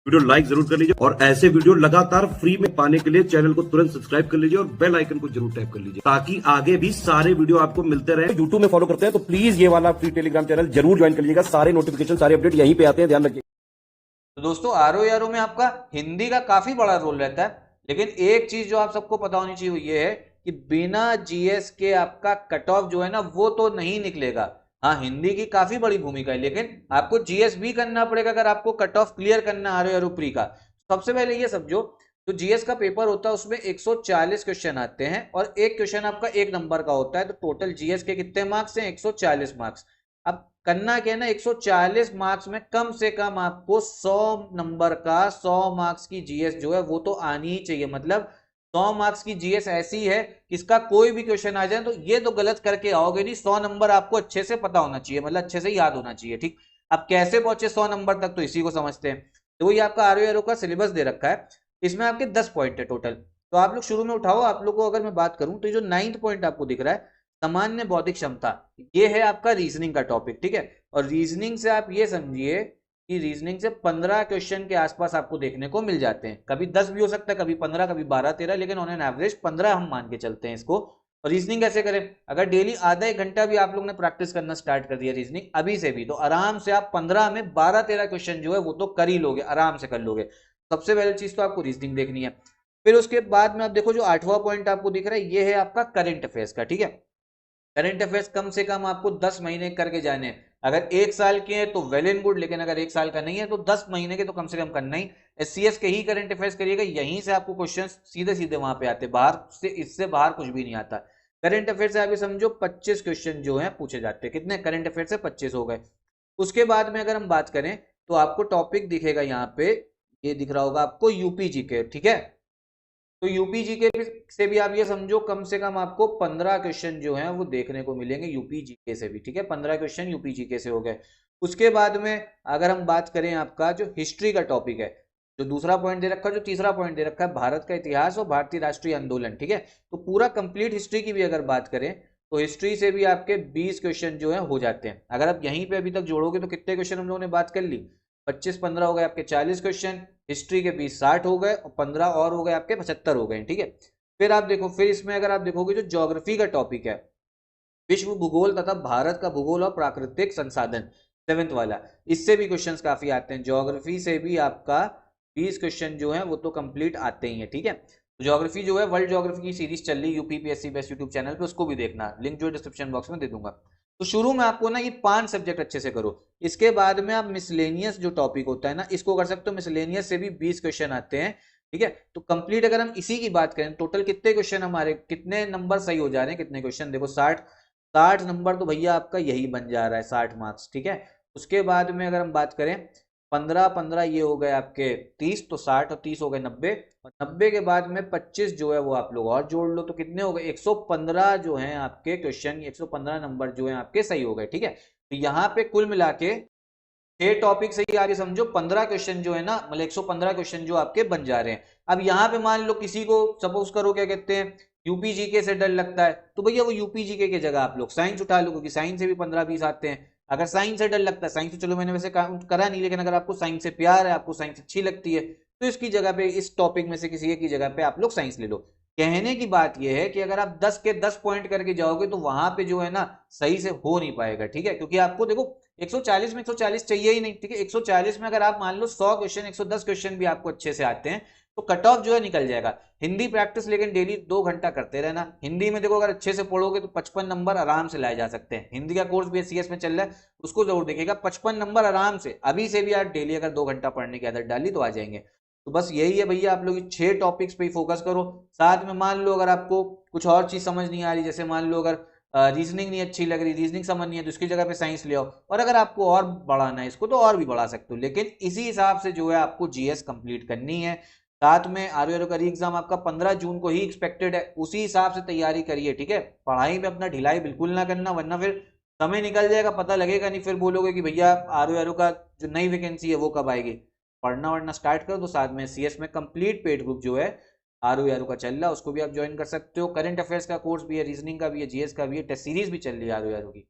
Video like जरूर कर लीजिए और ऐसे वीडियो लगातार फ्री में पाने के लिए चैनल को तुरंत सब्सक्राइब कर लीजिए और बेल आइकन को जरूर टैप कर लीजिए ताकि आगे भी सारे वीडियो आपको मिलते रहे। यूट्यूब में फॉलो करते हैं तो प्लीज ये वाला फ्री टेलीग्राम चैनल जरूर ज्वाइन कर लीजिएगा। सारे नोटिफिकेशन सारे अपडेट यहीं पे आते हैं, ध्यान रखिए। तो दोस्तों आरो यारो में आपका हिंदी का काफी बड़ा रोल रहता है, लेकिन एक चीज जो आप सबको पता होनी चाहिए वो ये है कि बिना जीएस के आपका कट ऑफ जो है ना वो तो नहीं निकलेगा। हाँ, हिंदी की काफी बड़ी भूमिका है, लेकिन आपको जीएस भी करना पड़ेगा अगर आपको कट ऑफ क्लियर करना आरो यारो प्री का। सबसे पहले ये समझो, जो जीएस का पेपर होता है उसमें 140 क्वेश्चन आते हैं और एक क्वेश्चन आपका 1 नंबर का होता है, तो टोटल जीएस के कितने मार्क्स हैं? 140 मार्क्स। अब करना क्या है ना, 140 मार्क्स में कम से कम आपको 100 नंबर का 100 मार्क्स की जीएस जो है वो तो आनी ही चाहिए। मतलब 100 मार्क्स की जीएस ऐसी है कि इसका कोई भी क्वेश्चन आ जाए तो ये तो गलत करके आओगे नहीं, 100 नंबर आपको अच्छे से पता होना चाहिए, मतलब अच्छे से याद होना चाहिए। ठीक, अब कैसे पहुंचे 100 नंबर तक तो इसी को समझते हैं। तो वही आपका आरओ एरो का सिलेबस दे रखा है, इसमें आपके 10 पॉइंट है टोटल। तो आप लोग शुरू में उठाओ, आप लोग को अगर मैं बात करूं तो जो 9th पॉइंट आपको दिख रहा है सामान्य बौद्धिक क्षमता, ये है आपका रीजनिंग का टॉपिक। ठीक है, और रीजनिंग से आप ये समझिए कि रीजनिंग से 15 क्वेश्चन के आसपास आपको देखने को मिल जाते हैं। कभी 10 भी हो सकता है, कभी 15, कभी 12 13, लेकिन ऑन एन एवरेज 15 हम मान के चलते हैं इसको। और रीजनिंग कैसे करें? अगर डेली आधा एक घंटा भी आप लोग ने प्रैक्टिस करना स्टार्ट कर दिया रीजनिंग अभी से भी, तो आराम से आप 15 में 12 13 क्वेश्चन जो है वो तो कर ही लोगे, आराम से कर लोगे। सबसे पहली चीज तो आपको रीजनिंग देखनी है। फिर उसके बाद में आप देखो जो 8वां पॉइंट आपको दिख रहा है ये है आपका करंट अफेयर्स का। ठीक है, करंट अफेयर्स कम से कम आपको 10 महीने करके जाने हैं। अगर 1 साल के हैं तो वेल एंड गुड, लेकिन अगर 1 साल का नहीं है तो 10 महीने के तो कम से कम करना ही। एससीएस के ही करंट अफेयर्स करिएगा, यहीं से आपको क्वेश्चंस सीधे सीधे वहां पे आते हैं, बाहर से इससे बाहर कुछ भी नहीं आता। करंट अफेयर से आप समझो 25 क्वेश्चन जो है पूछे जाते हैं। कितने करंट अफेयर से? 25 हो गए। उसके बाद में अगर हम बात करें तो आपको टॉपिक दिखेगा यहाँ पे, ये दिख रहा होगा आपको यूपी जीके। ठीक है, तो यूपी जीके से भी आप ये समझो कम से कम आपको 15 क्वेश्चन जो हैं वो देखने को मिलेंगे यूपी जीके से भी। ठीक है, 15 क्वेश्चन यूपी जीके से हो गए। उसके बाद में अगर हम बात करें आपका जो हिस्ट्री का टॉपिक है, जो दूसरा पॉइंट दे रखा है, जो तीसरा पॉइंट दे रखा है भारत का इतिहास और भारतीय राष्ट्रीय आंदोलन। ठीक है, तो पूरा कंप्लीट हिस्ट्री की भी अगर बात करें तो हिस्ट्री से भी आपके 20 क्वेश्चन जो है हो जाते हैं। अगर आप यहीं पे अभी तक जोड़ोगे तो कितने क्वेश्चन हम लोगों ने बात कर ली? 25 15 हो गए आपके 40 क्वेश्चन, हिस्ट्री के 20 60 हो गए और 15 और हो गए आपके 75 हो गए। ठीक है, फिर आप देखो, फिर इसमें अगर आप देखोगे जो ज्योग्राफी का टॉपिक है, विश्व भूगोल तथा भारत का भूगोल और प्राकृतिक संसाधन, 7th वाला, इससे भी क्वेश्चंस काफी आते हैं। ज्योग्राफी से भी आपका 20 क्वेश्चन जो है वो तो कंप्लीट आते ही हैं। ठीक है, तो ज्योग्राफी जो है वर्ल्ड ज्योग्राफी की सीरीज चल रही यूपीपीएससी बेस्ट यूट्यूब चैनल पे, उसको भी देखना, लिंक जो डिस्क्रिप्शन बॉक्स में दे दूंगा। तो शुरू में आपको ना ये 5 सब्जेक्ट अच्छे से करो, इसके बाद में आप मिसलेनियस जो टॉपिक होता है ना इसको कर सकते हो। मिसलेनियस से भी 20 क्वेश्चन आते हैं। ठीक है, तो कंप्लीट अगर हम इसी की बात करें टोटल कितने क्वेश्चन हमारे, कितने नंबर सही हो जा रहे हैं, कितने क्वेश्चन देखो 60 नंबर तो भैया आपका यही बन जा रहा है, 60 मार्क्स। ठीक है, उसके बाद में अगर हम बात करें 15 15 ये हो गए आपके 30, तो 60 और 30 हो गए 90, और 90 के बाद में 25 जो है वो आप लोग और जोड़ लो तो कितने हो गए? 115 जो हैं आपके क्वेश्चन, 115 नंबर जो हैं आपके सही हो गए। ठीक है, तो यहाँ पे कुल मिला के 6 टॉपिक से ही आगे समझो 15 क्वेश्चन जो है ना, मतलब 115 क्वेश्चन जो आपके बन जा रहे हैं। अब यहाँ पे मान लो किसी को सपोज करो क्या कहते हैं यूपी जीके से डर लगता है, तो भैया वो यूपी जीके की जगह आप लोग साइंस उठा लो, क्योंकि साइंस से भी 15-20 आते हैं। अगर साइंस से डर लगता है, साइंस तो चलो मैंने वैसे काउंट करा नहीं, लेकिन अगर आपको साइंस से प्यार है, आपको साइंस अच्छी लगती है, तो इसकी जगह पे, इस टॉपिक में से किसी एक की जगह पे आप लोग साइंस ले लो। कहने की बात यह है कि अगर आप 10 के 10 पॉइंट करके जाओगे तो वहां पे जो है ना सही से हो नहीं पाएगा। ठीक है, क्योंकि आपको देखो 140 में 140 चाहिए ही नहीं। ठीक है, 140 में अगर आप मान लो 100 क्वेश्चन, 110 क्वेश्चन भी आपको अच्छे से आते हैं तो कट ऑफ जो है निकल जाएगा। हिंदी प्रैक्टिस लेकिन डेली 2 घंटा करते रहना। हिंदी में देखो अगर अच्छे से पढ़ोगे तो 55 नंबर आराम से लाए जा सकते हैं। हिंदी का कोर्स भी सीएस में चल रहा है, उसको जरूर देखिएगा, 55 नंबर आराम से अभी से भी आप डेली अगर 2 घंटा पढ़ने की आदत डाली तो आ जाएंगे। तो बस यही है भैया, आप लोग 6 टॉपिक्स पे ही फोकस करो। साथ में मान लो अगर आपको कुछ और चीज समझ नहीं आ रही, जैसे मान लो अगर रीजनिंग नहीं अच्छी लग रही, रीजनिंग समझ नहीं है, तो इसकी जगह पे साइंस ले आओ। और अगर आपको और बढ़ाना है इसको तो और भी बढ़ा सकते हो, लेकिन इसी हिसाब से जो है आपको जीएस कंप्लीट करनी है। साथ में आरओ का एग्जाम आपका 15 जून को ही एक्सपेक्टेड है, उसी हिसाब से तैयारी करिए। ठीक है, पढ़ाई में अपना ढिलाई बिल्कुल ना करना, वरना फिर समय निकल जाएगा, पता लगेगा नहीं, फिर बोलोगे कि भैया आरओ का जो नई वैकेंसी है वो कब आएगी। पढ़ना वढ़ना स्टार्ट करो। तो साथ में सीएस में कंप्लीट पेड ग्रुप जो है आरओ का चल रहा है, उसको भी आप ज्वाइन कर सकते हो। करंट अफेयर्स का कोर्स भी है, रीजनिंग का भी है, जीएस का भी है, टेस्ट सीरीज भी चल रही है आरओ की।